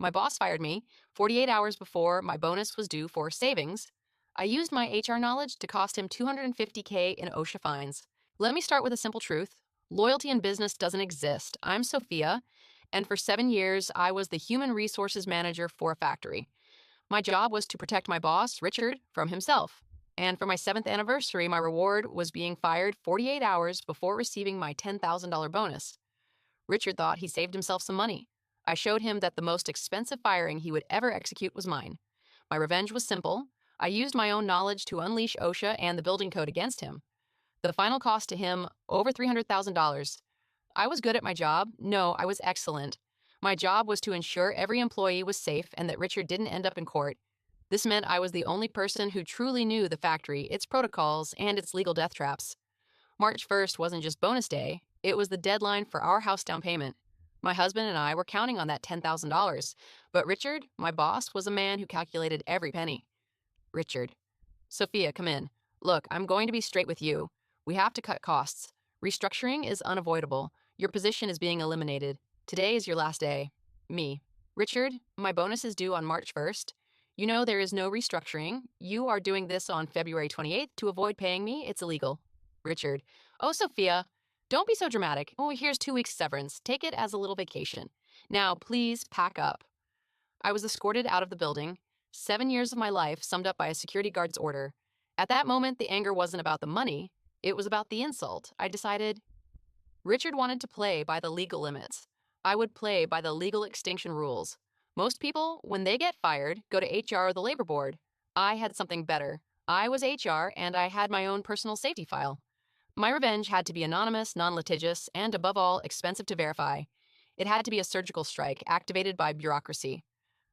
My boss fired me 48 hours before my bonus was due for savings. I used my HR knowledge to cost him 250K in OSHA fines. Let me start with a simple truth. Loyalty in business doesn't exist. I'm Sophia, and for 7 years, I was the human resources manager for a factory. My job was to protect my boss, Richard, from himself. And for my 7th anniversary, my reward was being fired 48 hours before receiving my $10,000 bonus. Richard thought he saved himself some money. I showed him that the most expensive firing he would ever execute was mine. My revenge was simple. I used my own knowledge to unleash OSHA and the building code against him. The final cost to him, over $300,000. I was good at my job. No, I was excellent. My job was to ensure every employee was safe and that Richard didn't end up in court. This meant I was the only person who truly knew the factory, its protocols, and its legal death traps. March 1st wasn't just bonus day, it was the deadline for our house down payment. My husband and I were counting on that $10,000, but Richard, my boss, was a man who calculated every penny. Richard. Sophia, come in. Look, I'm going to be straight with you. We have to cut costs. Restructuring is unavoidable. Your position is being eliminated. Today is your last day. Me. Richard, my bonus is due on March 1st. You know there is no restructuring. You are doing this on February 28th to avoid paying me. It's illegal. Richard. Oh, Sophia, don't be so dramatic. Oh, here's 2 weeks severance. Take it as a little vacation. Now, please pack up. I was escorted out of the building. 7 years of my life summed up by a security guard's order. At that moment, the anger wasn't about the money. It was about the insult. I decided Richard wanted to play by the legal limits. I would play by the legal extinction rules. Most people, when they get fired, go to HR or the labor board. I had something better. I was HR, and I had my own personal safety file. My revenge had to be anonymous, non-litigious, and above all, expensive to verify. It had to be a surgical strike activated by bureaucracy.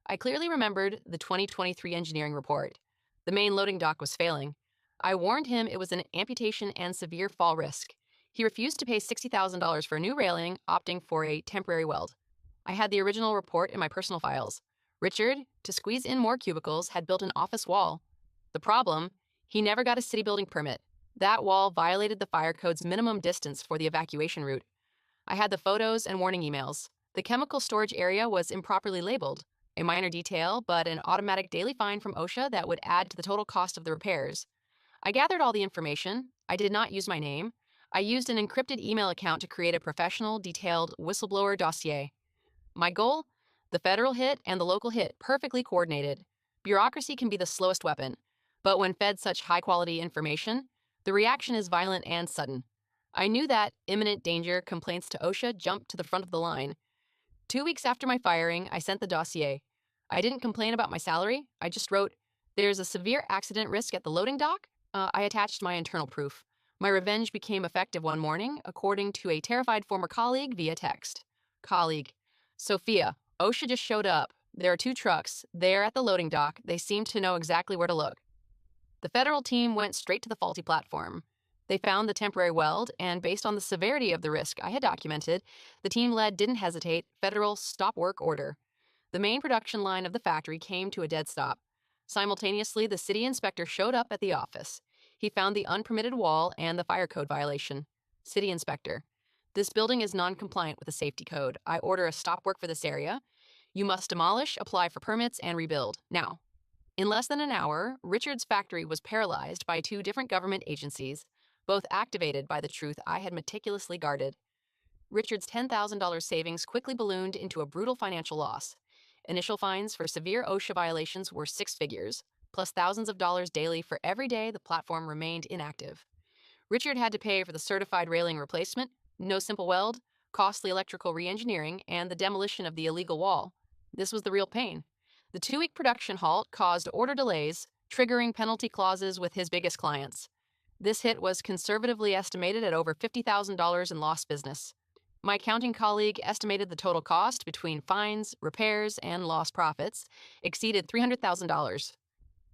I clearly remembered the 2023 engineering report. The main loading dock was failing. I warned him it was an amputation and severe fall risk. He refused to pay $60,000 for a new railing, opting for a temporary weld. I had the original report in my personal files. Richard, to squeeze in more cubicles, had built an office wall. The problem, he never got a city building permit. That wall violated the fire code's minimum distance for the evacuation route. I had the photos and warning emails. The chemical storage area was improperly labeled. A minor detail, but an automatic daily fine from OSHA that would add to the total cost of the repairs. I gathered all the information. I did not use my name. I used an encrypted email account to create a professional, detailed whistleblower dossier. My goal? The federal hit and the local hit perfectly coordinated. Bureaucracy can be the slowest weapon, but when fed such high-quality information, the reaction is violent and sudden. I knew that imminent danger complaints to OSHA jumped to the front of the line. 2 weeks after my firing, I sent the dossier. I didn't complain about my salary. I just wrote, "There's a severe accident risk at the loading dock." I attached my internal proof. My revenge became effective one morning, according to a terrified former colleague via text. Colleague. Sophia, OSHA just showed up. There are 2 trucks. They're at the loading dock. They seem to know exactly where to look. The federal team went straight to the faulty platform. They found the temporary weld, and based on the severity of the risk I had documented, the team led didn't hesitate, federal stop work order. The main production line of the factory came to a dead stop. Simultaneously, the city inspector showed up at the office. He found the unpermitted wall and the fire code violation. City inspector. This building is non-compliant with the safety code. I order a stop work for this area. You must demolish, apply for permits, and rebuild. Now. In less than an hour, Richard's factory was paralyzed by 2 different government agencies, both activated by the truth I had meticulously guarded. Richard's $10,000 savings quickly ballooned into a brutal financial loss. Initial fines for severe OSHA violations were 6 figures, plus thousands of dollars daily for every day the platform remained inactive. Richard had to pay for the certified railing replacement, no simple weld, costly electrical re-engineering, and the demolition of the illegal wall. This was the real pain. The 2-week production halt caused order delays, triggering penalty clauses with his biggest clients. This hit was conservatively estimated at over $50,000 in lost business. My accounting colleague estimated the total cost between fines, repairs, and lost profits exceeded $300,000.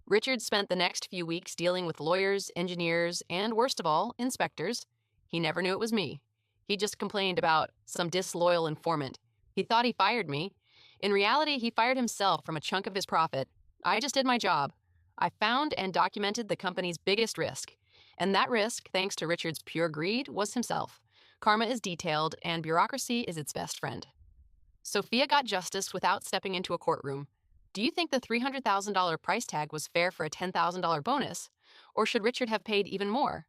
Richard spent the next few weeks dealing with lawyers, engineers, and worst of all, inspectors. He never knew it was me. He just complained about some disloyal informant. He thought he fired me. In reality, he fired himself from a chunk of his profit. I just did my job. I found and documented the company's biggest risk. And that risk, thanks to Richard's pure greed, was himself. Karma is detailed, and bureaucracy is its best friend. Sophia got justice without stepping into a courtroom. Do you think the $300,000 price tag was fair for a $10,000 bonus? Or should Richard have paid even more?